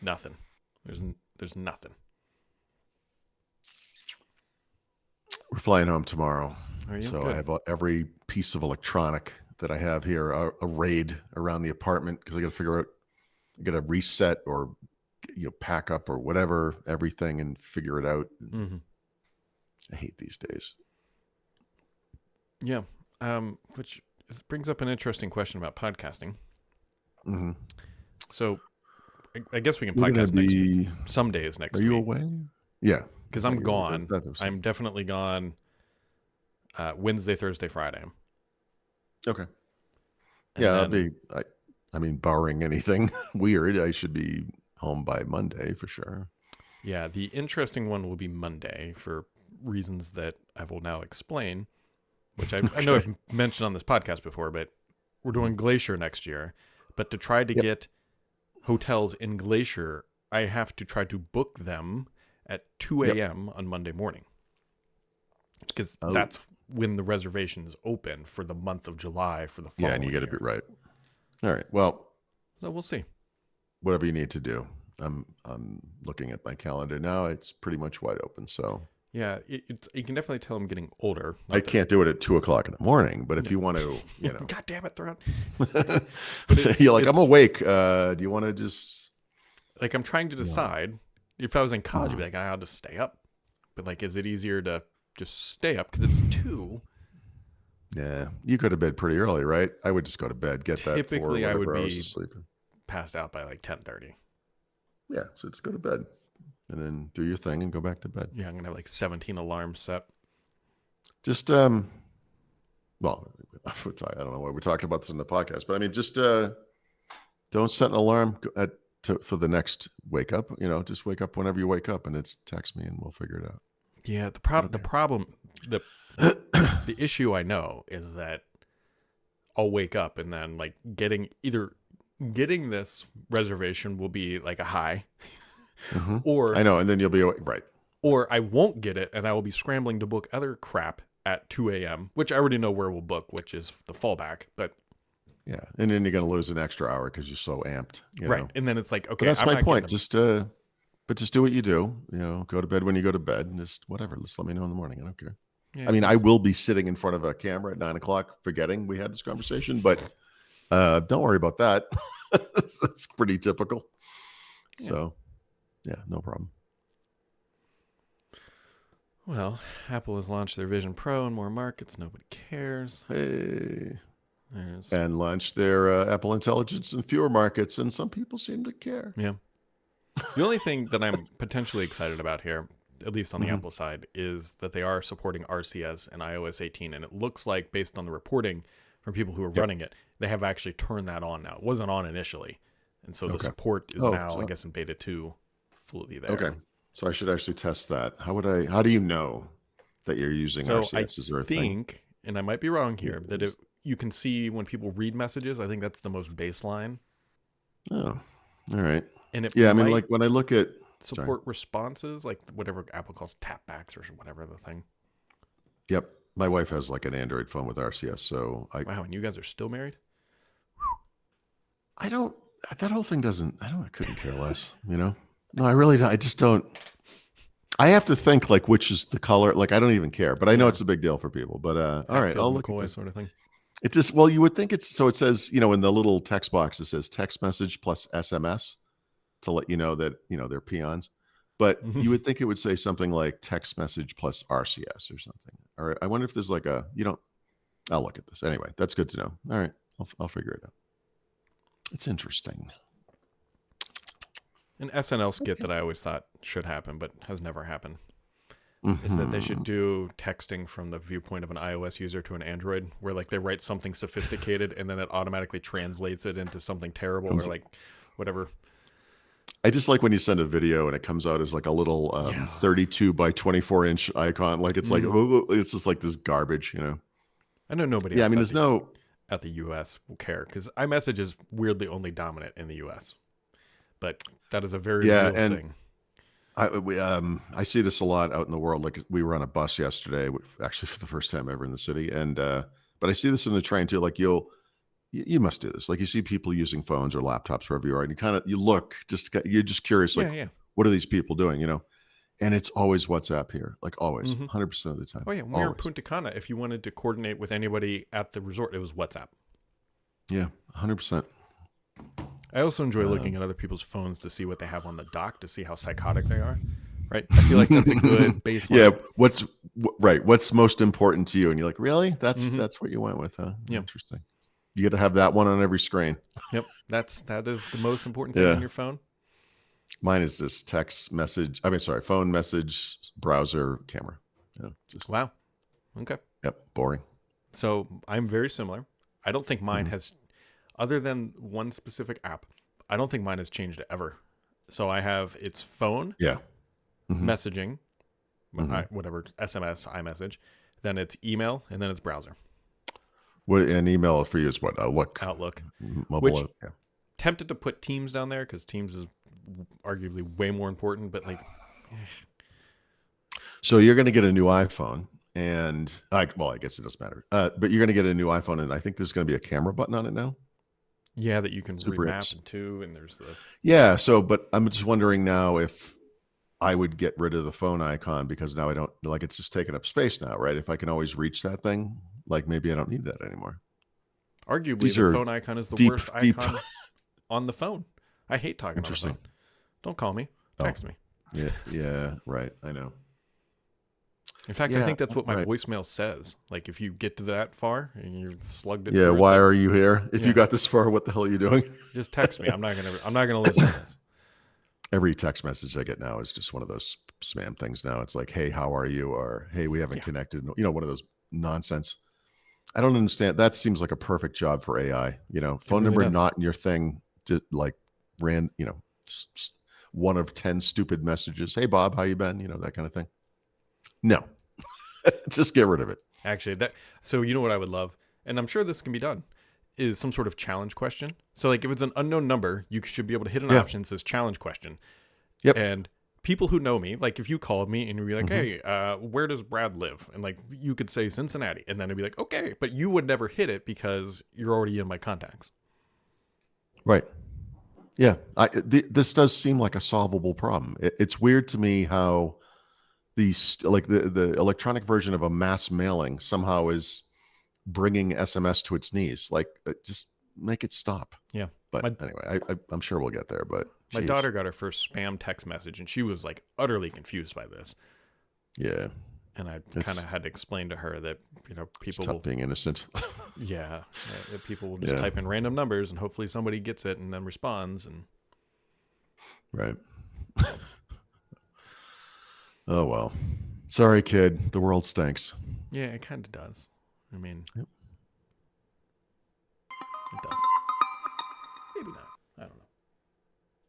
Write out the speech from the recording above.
Nothing. There's nothing. We're flying home tomorrow. Are you? So Good. I have every piece of electronic that I have here arrayed around the apartment because I got to figure out, I got to reset or, pack up or whatever, everything and figure it out. Mm-hmm. I hate these days. Yeah. Which brings up an interesting question about podcasting. Mm-hmm. So I guess we can You're podcast next week. Some days next week. Are you away? Yeah. Because I'm gone. I'm definitely gone Wednesday, Thursday, Friday. Okay. And yeah, then, I mean, barring anything weird, I should be home by Monday for sure. Yeah, the interesting one will be Monday for reasons that I will now explain, which I know I've mentioned on this podcast before, but we're doing Glacier next year. But to try to get hotels in Glacier, I have to try to book them at 2 a.m. on Monday morning. Because that's when the reservations open for the month of July for the following year. Yeah, and you got to year. be right. All right. Well, so we'll see. Whatever you need to do. I'm looking at my calendar now. It's pretty much wide open. So yeah, you can definitely tell I'm getting older. I can't do it at 2:00 in the morning, but if you want to, God damn it, Theron. You're like, I'm awake. Do you want to just like, I'm trying to decide if I was in college, I'd be like, I'll just stay up. But like, is it easier to just stay up because it's 2? Yeah, you go to bed pretty early, right? I would just go to bed, get that. Typically, I would be sleeping. Passed out by like 10:30. Yeah, so just go to bed and then do your thing and go back to bed. Yeah, I'm gonna have like 17 alarms set. Just well, I don't know why we're talking about this in the podcast, but I mean, just don't set an alarm for the next wake up. Just wake up whenever you wake up, and it's text me, and we'll figure it out. Yeah, the issue I know is that I'll wake up and then like getting this reservation will be like a high, or I know, and then you'll be right, or I won't get it, and I will be scrambling to book other crap at 2 a.m., which I already know where we'll book, which is the fallback. But yeah, and then you're going to lose an extra hour because you're so amped, right? And then it's like, okay, but that's my point. Just do what you do. Go to bed when you go to bed, and just whatever. Just let me know in the morning. I don't care. Yeah, I mean, I will be sitting in front of a camera at 9:00, forgetting we had this conversation, but don't worry about that. That's pretty typical. Yeah. So, yeah, no problem. Well, Apple has launched their Vision Pro in more markets. Nobody cares. Hey. And launched their Apple Intelligence in fewer markets, and some people seem to care. Yeah. The only thing that I'm potentially excited about here, at least on the Apple side, is that they are supporting RCS and iOS 18. And it looks like, based on the reporting from people who are running it, they have actually turned that on now. It wasn't on initially. And so the support is now, I guess, in beta 2 fully there. Okay. So I should actually test that. How do you know that you're using RCS? Is there a thing? And I might be wrong here, that you can see when people read messages. I think that's the most baseline. Oh, all right. And I mean, like when I look at support responses, like whatever Apple calls tapbacks or whatever the thing. Yep. My wife has like an Android phone with RCS, so wow, and you guys are still married? That whole thing I couldn't care less, No, I really don't. I just don't. I have to think like which is the color. Like I don't even care, but I know it's a big deal for people. But all right, I'll look at this sort of thing. It just, well, you would think it's, so it says, in the little text box, it says text message plus SMS to let you know that, they're peons. But you would think it would say something like text message plus RCS or something. Or I wonder if there's like I'll look at this. Anyway, that's good to know. All right. I'll figure it out. It's interesting. An SNL skit that I always thought should happen, but has never happened, is that they should do texting from the viewpoint of an iOS user to an Android, where like they write something sophisticated and then it automatically translates it into something terrible or like whatever. I just like when you send a video and it comes out as like a little 32 by 24 inch icon. Like it's like, it's just like this garbage, I know nobody. Yeah, I mean, there's at the US will care because iMessage is weirdly only dominant in the US, but that is a very real thing. I see this a lot out in the world. Like we were on a bus yesterday, actually for the first time ever in the city. And, but I see this in the train too. Like you must do this. Like you see people using phones or laptops wherever you are, and you look, you're just curious, like, Yeah. what are these people doing? And it's always WhatsApp here, like always, Mm-hmm. 100% of the time. Oh yeah, when we were in Punta Cana, if you wanted to coordinate with anybody at the resort, it was WhatsApp. Yeah, 100%. I also enjoy looking at other people's phones to see what they have on the dock to see how psychotic they are. Right? I feel like that's a good baseline. Yeah, what's most important to you? And you're like, really? That's what you went with, huh? Yep. Interesting. You got to have that one on every screen. Yep, that is the most important thing on your phone. Mine is this phone message, browser, camera. Wow. Okay. Yep. Boring. So I'm very similar. I don't think mine has, other than one specific app, I don't think mine has changed ever. So I have its phone, messaging, whatever, SMS, iMessage, then it's email, and then it's browser. An email for you is what? Outlook. Mobile. Which, tempted to put Teams down there because Teams is arguably way more important, but like. So you're going to get a new iPhone, and I guess it doesn't matter. But you're going to get a new iPhone, and I think there's going to be a camera button on it now. Yeah, that you can remap into, and there's the. Yeah. So, but I'm just wondering now if I would get rid of the phone icon because now I don't like it's just taking up space now, right? If I can always reach that thing, like maybe I don't need that anymore. Arguably, the phone icon is the worst icon on the phone. I hate talking on the phone. Don't call me. Text me. Yeah, right. I know. In fact, I think that's what my voicemail says. Like, if you get to that far and you've slugged it. Yeah, why are you here? If you got this far, what the hell are you doing? Just text me. I'm not gonna listen to this. Every text message I get now is just one of those spam things. Now it's like, "Hey, how are you?" Or "Hey, we haven't connected." One of those nonsense. I don't understand. That seems like a perfect job for AI. Phone number not in your thing. To like one of 10 stupid messages. Hey, Bob, how you been? That kind of thing. No, just get rid of it. Actually, so you know what I would love, and I'm sure this can be done, is some sort of challenge question. So like if it's an unknown number, you should be able to hit an option that says challenge question. Yep. And people who know me, like if you called me and you'd be like, hey, where does Brad live? And like you could say Cincinnati, and then it'd be like, okay, but you would never hit it because you're already in my contacts. Right. Yeah. This does seem like a solvable problem. It's weird to me how the electronic version of a mass mailing somehow is bringing SMS to its knees. Like, just make it stop. Yeah. But anyway, I'm sure we'll get there. But my daughter got her first spam text message, and she was like utterly confused by this. Yeah. And I kind of had to explain to her that people will being innocent. Yeah, that people will just type in random numbers, and hopefully somebody gets it and then responds. And right. Oh well. Sorry, kid. The world stinks. Yeah, it kind of does. I mean,